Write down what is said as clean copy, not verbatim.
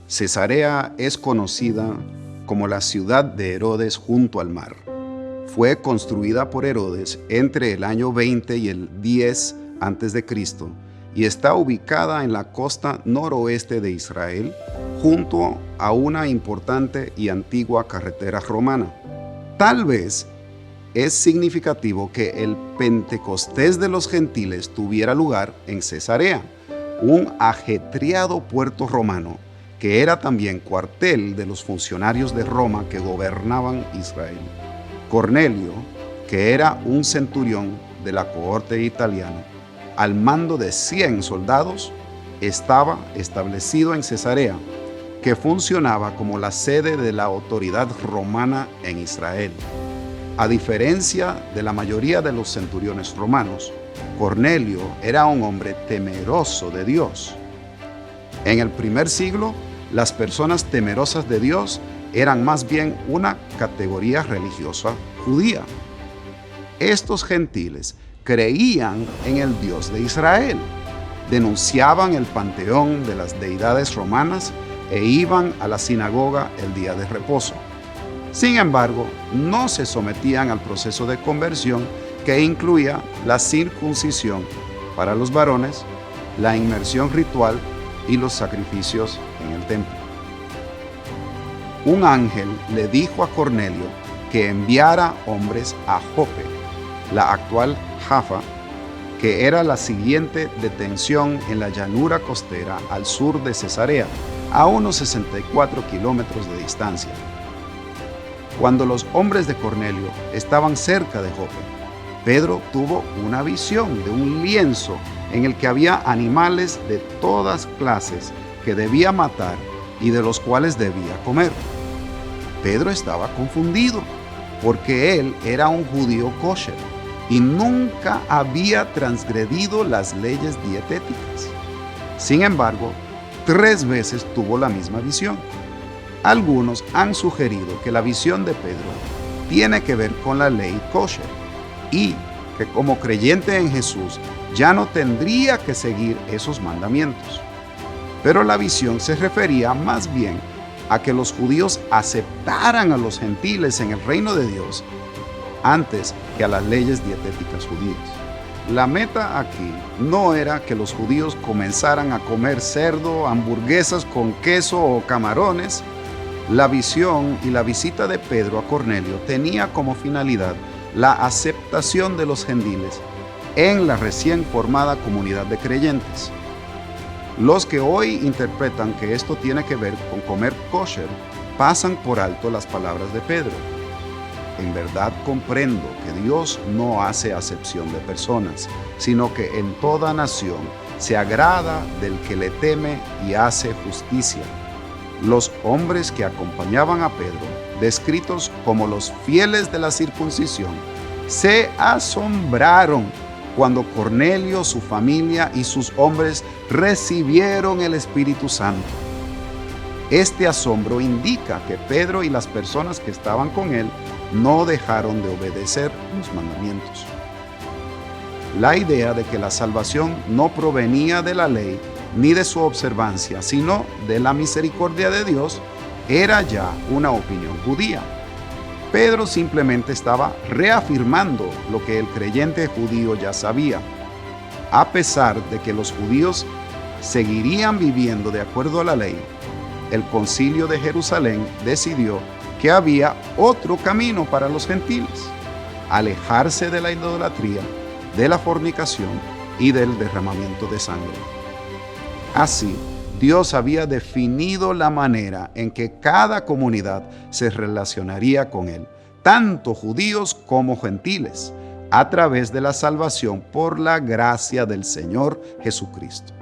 Cesarea es conocida como la ciudad de Herodes junto al mar. Fue construida por Herodes entre el año 20 y el 10 a.C. y está ubicada en la costa noroeste de Israel, junto a una importante y antigua carretera romana. Tal vez es significativo que el Pentecostés de los gentiles tuviera lugar en Cesarea, un ajetreado puerto romano que era también cuartel de los funcionarios de Roma que gobernaban Israel. Cornelio, que era un centurión de la cohorte italiana, al mando de 100 soldados, estaba establecido en Cesarea, que funcionaba como la sede de la autoridad romana en Israel. A diferencia de la mayoría de los centuriones romanos, Cornelio era un hombre temeroso de Dios. En el primer siglo, las personas temerosas de Dios eran más bien una categoría religiosa judía. Estos gentiles creían en el Dios de Israel, denunciaban el panteón de las deidades romanas e iban a la sinagoga el día de reposo. Sin embargo, no se sometían al proceso de conversión que incluía la circuncisión para los varones, la inmersión ritual y los sacrificios en el templo. Un ángel le dijo a Cornelio que enviara hombres a Jope, la actual Jaffa, que era la siguiente detención en la llanura costera al sur de Cesarea, a unos 64 kilómetros de distancia. Cuando los hombres de Cornelio estaban cerca de Jope, Pedro tuvo una visión de un lienzo en el que había animales de todas clases que debía matar y de los cuales debía comer. Pedro estaba confundido porque él era un judío kosher y nunca había transgredido las leyes dietéticas. Sin embargo, 3 veces tuvo la misma visión. Algunos han sugerido que la visión de Pedro tiene que ver con la ley kosher y que como creyente en Jesús ya no tendría que seguir esos mandamientos. Pero la visión se refería más bien a que los judíos aceptaran a los gentiles en el reino de Dios antes que a las leyes dietéticas judías. La meta aquí no era que los judíos comenzaran a comer cerdo, hamburguesas con queso o camarones. La visión y la visita de Pedro a Cornelio tenía como finalidad la aceptación de los gentiles en la recién formada comunidad de creyentes. Los que hoy interpretan que esto tiene que ver con comer kosher pasan por alto las palabras de Pedro. En verdad comprendo que Dios no hace acepción de personas, sino que en toda nación se agrada del que le teme y hace justicia. Los hombres que acompañaban a Pedro, descritos como los fieles de la circuncisión, se asombraron cuando Cornelio, su familia y sus hombres recibieron el Espíritu Santo. Este asombro indica que Pedro y las personas que estaban con él no dejaron de obedecer los mandamientos. La idea de que la salvación no provenía de la ley ni de su observancia, sino de la misericordia de Dios, era ya una opinión judía. Pedro simplemente estaba reafirmando lo que el creyente judío ya sabía. A pesar de que los judíos seguirían viviendo de acuerdo a la ley, el Concilio de Jerusalén decidió que había otro camino para los gentiles: alejarse de la idolatría, de la fornicación y del derramamiento de sangre. Así, Dios había definido la manera en que cada comunidad se relacionaría con Él, tanto judíos como gentiles, a través de la salvación por la gracia del Señor Jesucristo.